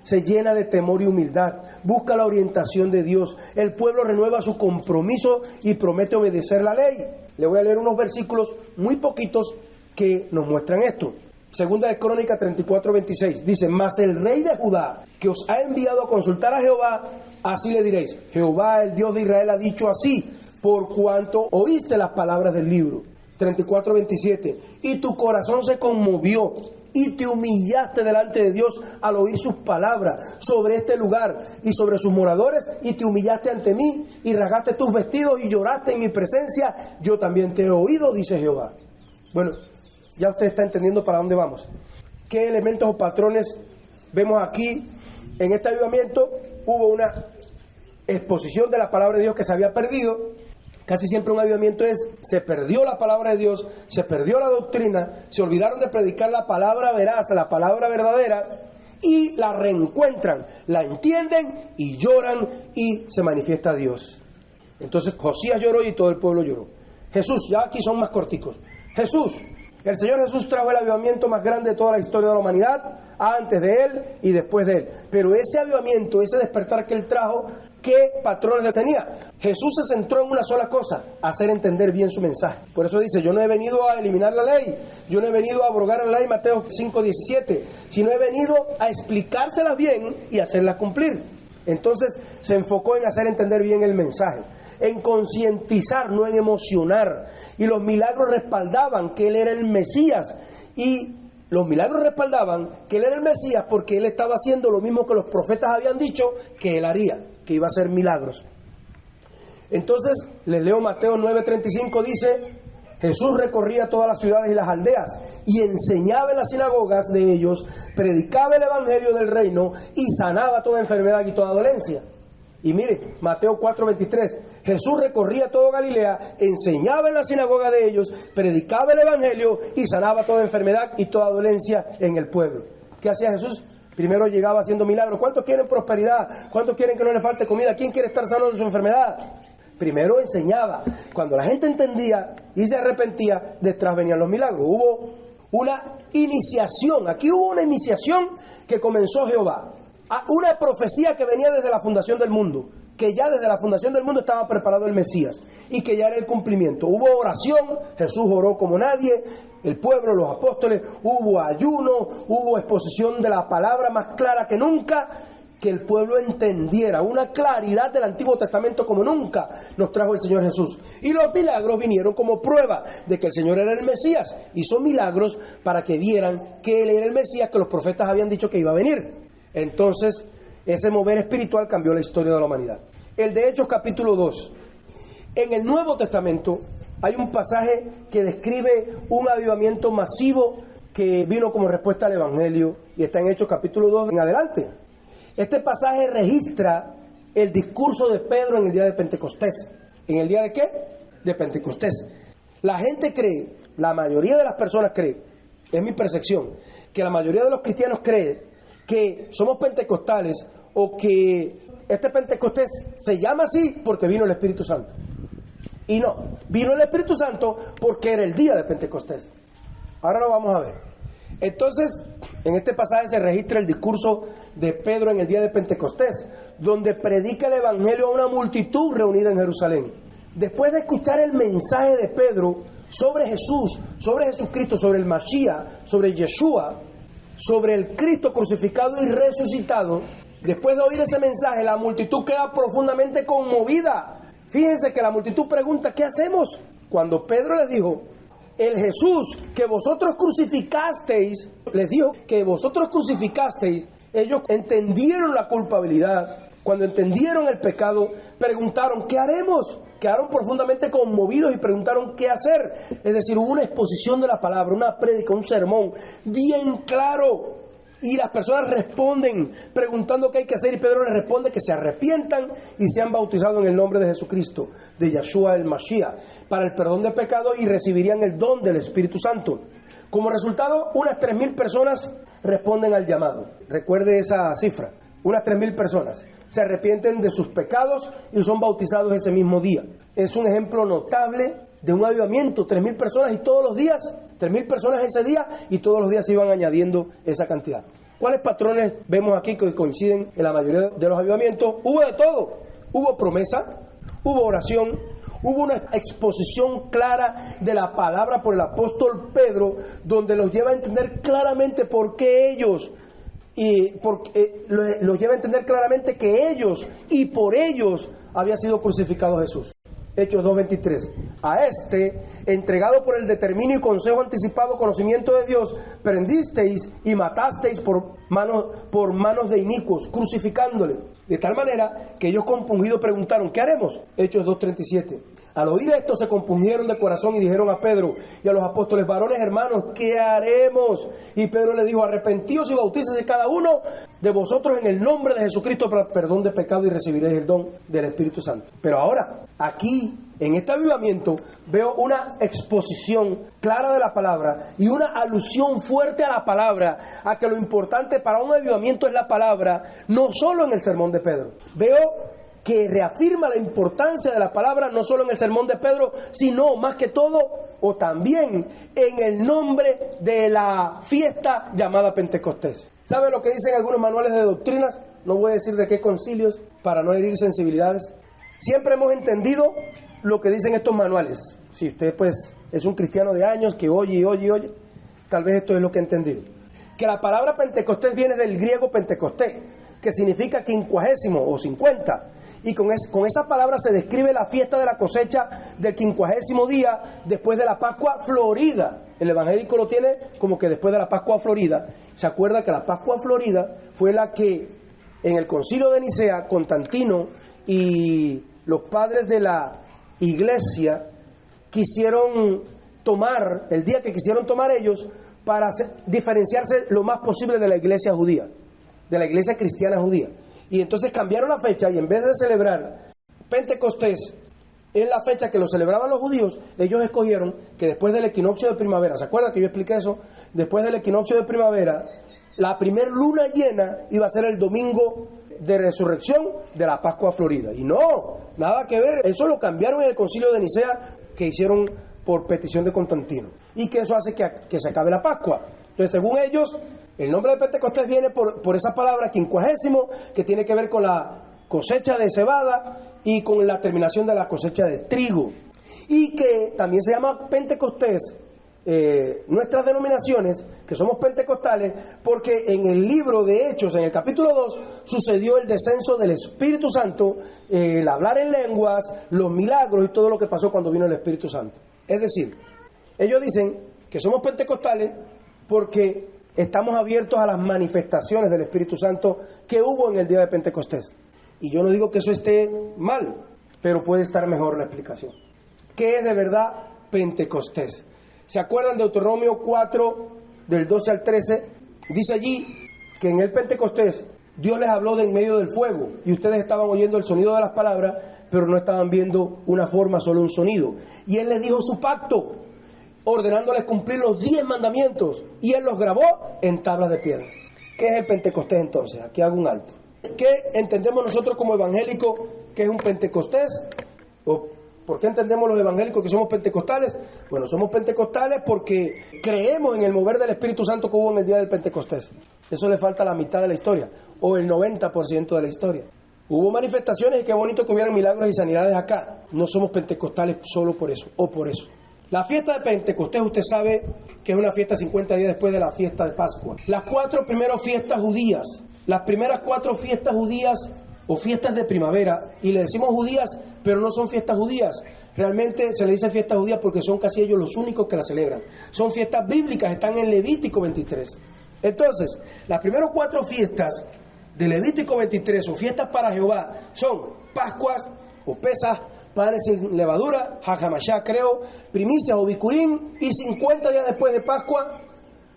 Speaker 1: se llena de temor y humildad, busca la orientación de Dios. El pueblo renueva su compromiso y promete obedecer la ley. Le voy a leer unos versículos muy poquitos que nos muestran esto. Segunda de Crónicas 34:26 dice: mas el rey de Judá, que os ha enviado a consultar a Jehová, así le diréis: Jehová, el Dios de Israel, ha dicho así, por cuanto oíste las palabras del libro. 34:27 y tu corazón se conmovió y te humillaste delante de Dios al oír sus palabras sobre este lugar y sobre sus moradores, y te humillaste ante mí y rasgaste tus vestidos y lloraste en mi presencia. Yo también te he oído, dice Jehová. Bueno, ya usted está entendiendo para dónde vamos. ¿Qué elementos o patrones vemos aquí? En este avivamiento hubo una exposición de la palabra de Dios que se había perdido. Casi siempre un avivamiento se perdió la palabra de Dios, se perdió la doctrina, se olvidaron de predicar la palabra veraz, la palabra verdadera, y la reencuentran, la entienden y lloran y se manifiesta Dios. Entonces Josías lloró y todo el pueblo lloró. Jesús, ya aquí son más corticos. Jesús, el Señor Jesús trajo el avivamiento más grande de toda la historia de la humanidad, antes de Él y después de Él. Pero ese avivamiento, ese despertar que Él trajo, ¿qué patrones tenía? Jesús se centró en una sola cosa: hacer entender bien su mensaje. Por eso dice, yo no he venido a eliminar la ley, yo no he venido a abrogar la ley, Mateo 5:17, sino he venido a explicársela bien y hacerla cumplir. Entonces se enfocó en hacer entender bien el mensaje, en concientizar, no en emocionar. Y los milagros respaldaban que Él era el Mesías. Y los milagros respaldaban que Él era el Mesías porque Él estaba haciendo lo mismo que los profetas habían dicho que Él haría, que iba a hacer milagros. Entonces, les leo Mateo 9:35, dice: Jesús recorría todas las ciudades y las aldeas y enseñaba en las sinagogas de ellos, predicaba el evangelio del reino y sanaba toda enfermedad y toda dolencia. Y mire, Mateo 4:23, Jesús recorría todo Galilea, enseñaba en la sinagoga de ellos, predicaba el evangelio y sanaba toda enfermedad y toda dolencia en el pueblo. ¿Qué hacía Jesús? Primero llegaba haciendo milagros. ¿Cuántos quieren prosperidad? ¿Cuántos quieren que no le falte comida? ¿Quién quiere estar sano de su enfermedad? Primero enseñaba. Cuando la gente entendía y se arrepentía, detrás venían los milagros. Hubo una iniciación. Aquí hubo una iniciación que comenzó Jehová. Una profecía que venía desde la fundación del mundo, que ya desde la fundación del mundo estaba preparado el Mesías y que ya era el cumplimiento. Hubo oración, Jesús oró como nadie, el pueblo, los apóstoles, hubo ayuno, hubo exposición de la palabra más clara que nunca, que el pueblo entendiera, una claridad del Antiguo Testamento como nunca nos trajo el Señor Jesús. Y los milagros vinieron como prueba de que el Señor era el Mesías. Hizo milagros para que vieran que Él era el Mesías que los profetas habían dicho que iba a venir. Entonces, ese mover espiritual cambió la historia de la humanidad. El de Hechos capítulo 2. En el Nuevo Testamento hay un pasaje que describe un avivamiento masivo que vino como respuesta al Evangelio y está en Hechos capítulo 2 en adelante. Este pasaje registra el discurso de Pedro en el día de Pentecostés. ¿En el día de qué? De Pentecostés. La gente cree, la mayoría de las personas cree, es mi percepción, que la mayoría de los cristianos cree que somos pentecostales o que este Pentecostés se llama así porque vino el Espíritu Santo. Y no, vino el Espíritu Santo porque era el día de Pentecostés. Ahora lo vamos a ver. Entonces, en este pasaje se registra el discurso de Pedro en el día de Pentecostés, donde predica el Evangelio a una multitud reunida en Jerusalén. Después de escuchar el mensaje de Pedro sobre Jesús, sobre Jesucristo, sobre el Mashiach, sobre Yeshua, sobre el Cristo crucificado y resucitado, después de oír ese mensaje, la multitud queda profundamente conmovida. Fíjense que la multitud pregunta, ¿qué hacemos? Cuando Pedro les dijo, el Jesús que vosotros crucificasteis, les dijo que vosotros crucificasteis, ellos entendieron la culpabilidad. Cuando entendieron el pecado, preguntaron, ¿qué haremos? Quedaron profundamente conmovidos y preguntaron qué hacer. Es decir, hubo una exposición de la palabra, una prédica, un sermón bien claro. Y las personas responden preguntando qué hay que hacer, y Pedro les responde que se arrepientan y sean bautizados en el nombre de Jesucristo, de Yeshua el Mashiach, para el perdón de pecados, y recibirían el don del Espíritu Santo. Como resultado, unas 3,000 personas responden al llamado. Recuerde esa cifra, unas 3,000 personas se arrepienten de sus pecados y son bautizados ese mismo día. Es un ejemplo notable de un avivamiento, 3,000 personas y todos los días, 3,000 personas ese día y todos los días se iban añadiendo esa cantidad. ¿Cuáles patrones vemos aquí que coinciden en la mayoría de los avivamientos? Hubo de todo, hubo promesa, hubo oración, hubo una exposición clara de la palabra por el apóstol Pedro, donde los lleva a entender claramente por qué ellos, los lleva a entender claramente que ellos y por ellos había sido crucificado Jesús. Hechos 2:23. A este, entregado por el determinio y consejo anticipado conocimiento de Dios, prendisteis y matasteis por manos de inicuos, crucificándole. De tal manera que ellos compungidos preguntaron, ¿qué haremos? Hechos 2:37. Al oír esto se compungieron de corazón y dijeron a Pedro y a los apóstoles, varones hermanos, ¿qué haremos? Y Pedro les dijo, arrepentíos y bautícese cada uno de vosotros en el nombre de Jesucristo para perdón de pecado y recibiréis el don del Espíritu Santo. Pero ahora, aquí, en este avivamiento, veo una exposición clara de la palabra y una alusión fuerte a la palabra, a que lo importante para un avivamiento es la palabra, no solo en el sermón de Pedro. Veo que reafirma la importancia de la palabra no solo en el sermón de Pedro, sino más que todo o también en el nombre de la fiesta llamada Pentecostés. ¿Sabe lo que dicen algunos manuales de doctrinas? No voy a decir de qué concilios para no herir sensibilidades. Siempre hemos entendido lo que dicen estos manuales. Si usted pues es un cristiano de años que oye, tal vez esto es lo que ha entendido. Que la palabra Pentecostés viene del griego Pentecostés, que significa quincuagésimo o 50. Y con esa palabra se describe la fiesta de la cosecha del quincuagésimo día después de la Pascua Florida. El evangélico lo tiene como que después de la Pascua Florida. Se acuerda que la Pascua Florida fue la que en el concilio de Nicea, Constantino y los padres de la iglesia quisieron tomar, el día que quisieron tomar ellos, para diferenciarse lo más posible de la iglesia judía, de la iglesia cristiana judía. Y entonces cambiaron la fecha y en vez de celebrar Pentecostés en la fecha que lo celebraban los judíos, ellos escogieron que después del equinoccio de primavera, ¿se acuerdan que yo expliqué eso? Después del equinoccio de primavera, la primer luna llena iba a ser el domingo de resurrección de la Pascua Florida. Y no, nada que ver, eso lo cambiaron en el concilio de Nicea que hicieron por petición de Constantino. Y que eso hace que se acabe la Pascua. Entonces, según ellos, el nombre de Pentecostés viene por esa palabra quincuagésimo, que tiene que ver con la cosecha de cebada y con la terminación de la cosecha de trigo. Y que también se llama Pentecostés, nuestras denominaciones, que somos pentecostales, porque en el libro de Hechos, en el capítulo 2, sucedió el descenso del Espíritu Santo, el hablar en lenguas, los milagros y todo lo que pasó cuando vino el Espíritu Santo. Es decir, ellos dicen que somos pentecostales porque estamos abiertos a las manifestaciones del Espíritu Santo que hubo en el día de Pentecostés. Y yo no digo que eso esté mal, pero puede estar mejor la explicación. ¿Qué es de verdad Pentecostés? ¿Se acuerdan de Deuteronomio 4, del 12 al 13? Dice allí que en el Pentecostés Dios les habló de en medio del fuego y ustedes estaban oyendo el sonido de las palabras, pero no estaban viendo una forma, solo un sonido. Y Él les dijo su pacto, ordenándoles cumplir los 10 mandamientos, y Él los grabó en tablas de piedra. ¿Qué es el Pentecostés entonces? Aquí hago un alto. ¿Qué entendemos nosotros como evangélicos que es un Pentecostés? ¿O por qué entendemos los evangélicos que somos pentecostales? Bueno, somos pentecostales porque creemos en el mover del Espíritu Santo que hubo en el día del Pentecostés. Eso le falta la mitad de la historia, o el 90% de la historia. Hubo manifestaciones y qué bonito que hubieran milagros y sanidades acá. No somos pentecostales solo por eso, o por eso. La fiesta de Pentecostés, usted sabe que es una fiesta 50 días después de la fiesta de Pascua. Las 4 primeras fiestas judías, las primeras 4 fiestas judías o fiestas de primavera, y le decimos judías, pero no son fiestas judías. Realmente se le dice fiestas judías porque son casi ellos los únicos que las celebran. Son fiestas bíblicas, están en Levítico 23. Entonces, las primeras 4 fiestas de Levítico 23 o fiestas para Jehová son Pascuas o Pesas, panes sin levadura, Hajamashá, creo, primicias o bicurín, y 50 días después de Pascua,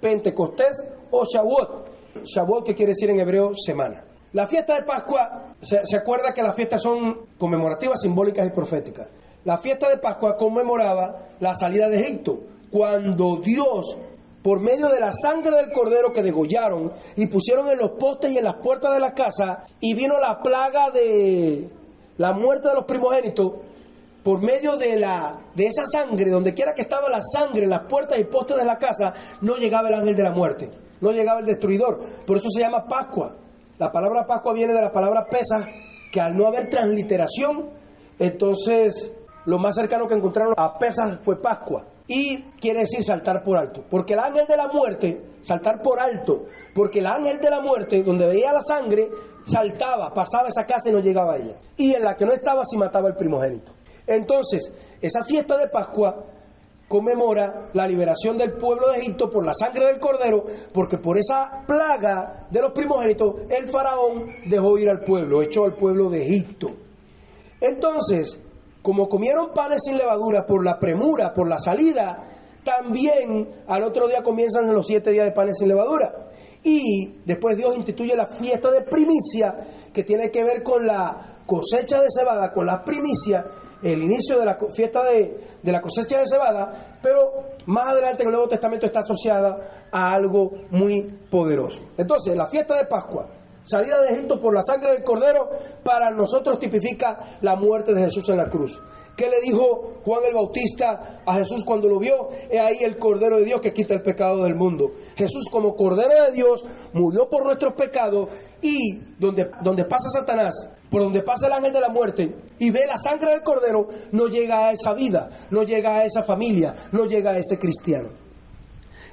Speaker 1: Pentecostés o Shavuot. Shavuot, que quiere decir en hebreo semana. La fiesta de Pascua, se acuerda que las fiestas son conmemorativas, simbólicas y proféticas. La fiesta de Pascua conmemoraba la salida de Egipto, cuando Dios, por medio de la sangre del cordero que degollaron y pusieron en los postes y en las puertas de la casa, y vino la plaga de la muerte de los primogénitos, por medio de esa sangre, donde quiera que estaba la sangre en las puertas y postes de la casa, no llegaba el ángel de la muerte, no llegaba el destruidor. Por eso se llama Pascua. La palabra Pascua viene de la palabra Pesas, que al no haber transliteración, entonces lo más cercano que encontraron a Pesas fue Pascua. Y quiere decir saltar por alto. Porque el ángel de la muerte, saltar por alto, porque el ángel de la muerte, donde veía la sangre, saltaba, pasaba esa casa y no llegaba a ella. Y en la que no estaba, sí mataba el primogénito. Entonces, esa fiesta de Pascua conmemora la liberación del pueblo de Egipto por la sangre del cordero, porque por esa plaga de los primogénitos, el faraón dejó ir al pueblo, echó al pueblo de Egipto. Entonces, como comieron panes sin levadura por la premura, por la salida, también al otro día comienzan los 7 días de panes sin levadura. Y después Dios instituye la fiesta de primicia, que tiene que ver con la cosecha de cebada, con la primicia, el inicio de la fiesta de la cosecha de cebada, pero más adelante en el Nuevo Testamento está asociada a algo muy poderoso. Entonces, la fiesta de Pascua, salida de Egipto por la sangre del Cordero, para nosotros tipifica la muerte de Jesús en la cruz. ¿Qué le dijo Juan el Bautista a Jesús cuando lo vio? He ahí el Cordero de Dios que quita el pecado del mundo. Jesús, como Cordero de Dios, murió por nuestros pecados, y donde pasa Satanás, por donde pasa el ángel de la muerte y ve la sangre del Cordero, no llega a esa vida, no llega a esa familia, no llega a ese cristiano.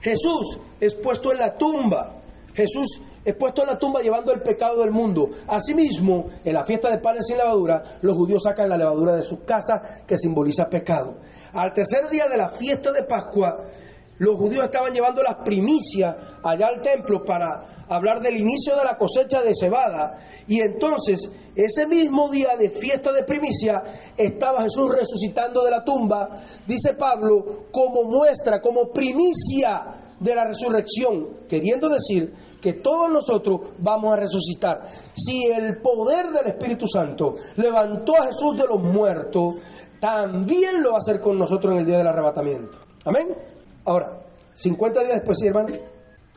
Speaker 1: Jesús es puesto en la tumba. Jesús es puesto en la tumba llevando el pecado del mundo. Asimismo, en la fiesta de panes sin levadura, los judíos sacan la levadura de sus casas, que simboliza pecado. Al tercer día de la fiesta de Pascua, los judíos estaban llevando las primicias allá al templo para hablar del inicio de la cosecha de cebada. Y entonces, ese mismo día de fiesta de primicia, estaba Jesús resucitando de la tumba, dice Pablo, como muestra, como primicia de la resurrección, queriendo decir que todos nosotros vamos a resucitar. Si el poder del Espíritu Santo levantó a Jesús de los muertos, también lo va a hacer con nosotros en el día del arrebatamiento. Amén. Ahora, 50 días después, ¿sí, hermano?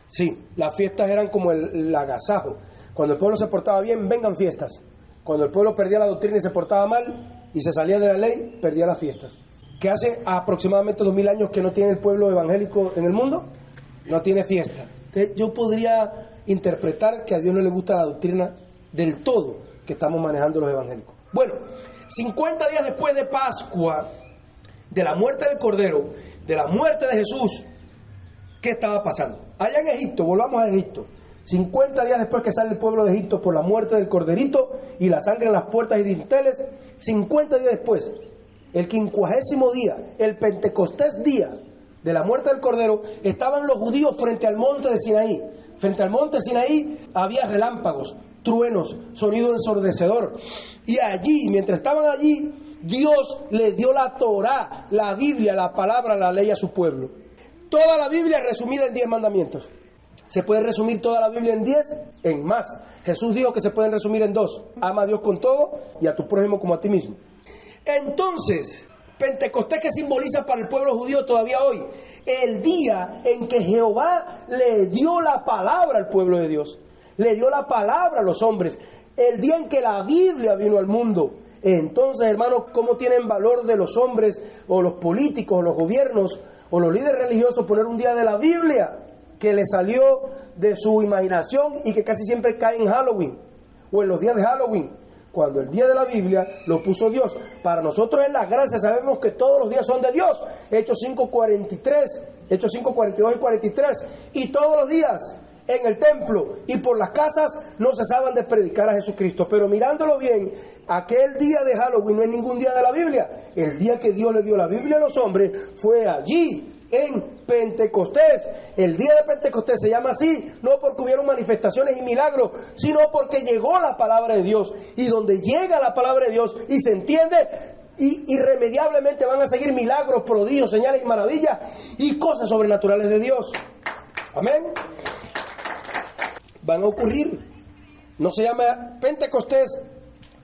Speaker 1: Sí, las fiestas eran como el agasajo. Cuando el pueblo se portaba bien, vengan fiestas. Cuando el pueblo perdía la doctrina y se portaba mal y se salía de la ley, perdía las fiestas. ¿Qué hace aproximadamente 2000 años que no tiene el pueblo evangélico en el mundo? No tiene fiesta. Entonces, yo podría interpretar que a Dios no le gusta la doctrina del todo que estamos manejando los evangélicos. Bueno, 50 días después de Pascua, de la muerte del Cordero, de la muerte de Jesús, ¿qué estaba pasando? Allá en Egipto, volvamos a Egipto. 50 días después que sale el pueblo de Egipto por la muerte del Corderito y la sangre en las puertas y dinteles, 50 días después, el 50º día, el Pentecostés día de la muerte del Cordero, estaban los judíos frente al monte de Sinaí. Frente al monte de Sinaí había relámpagos, truenos, sonido ensordecedor. Y allí, mientras estaban allí, Dios les dio la Torá, la Biblia, la palabra, la ley a su pueblo. Toda la Biblia resumida en 10 mandamientos. ¿Se puede resumir toda la Biblia en 10? En más. Jesús dijo que se pueden resumir en 2. Ama a Dios con todo y a tu prójimo como a ti mismo. Entonces, Pentecostés, que simboliza para el pueblo judío todavía hoy, el día en que Jehová le dio la palabra al pueblo de Dios, le dio la palabra a los hombres, el día en que la Biblia vino al mundo. Entonces, hermanos, ¿cómo tienen valor de los hombres o los políticos o los gobiernos o los líderes religiosos poner un día de la Biblia que le salió de su imaginación y que casi siempre cae en Halloween o en los días de Halloween, cuando el día de la Biblia lo puso Dios? Para nosotros es la gracia, sabemos que todos los días son de Dios. Hechos 5:43, Hechos 5:42 y 43, y todos los días en el templo y por las casas no cesaban de predicar a Jesucristo. Pero mirándolo bien, aquel día de Halloween no es ningún día de la Biblia. El día que Dios le dio la Biblia a los hombres fue allí, en Pentecostés. El día de Pentecostés se llama así, no porque hubieron manifestaciones y milagros, sino porque llegó la palabra de Dios. Y donde llega la palabra de Dios y se entiende, irremediablemente van a seguir milagros, prodigios, señales y maravillas y cosas sobrenaturales de Dios. Amén. Van a ocurrir. No se llama Pentecostés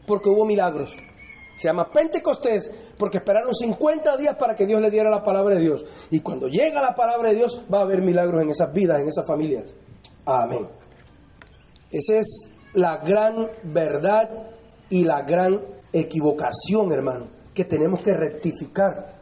Speaker 1: porque hubo milagros. Se llama Pentecostés porque esperaron 50 días para que Dios le diera la palabra de Dios. Y cuando llega la palabra de Dios, va a haber milagros en esas vidas, en esas familias. Amén. Esa es la gran verdad y la gran equivocación, hermano, que tenemos que rectificar.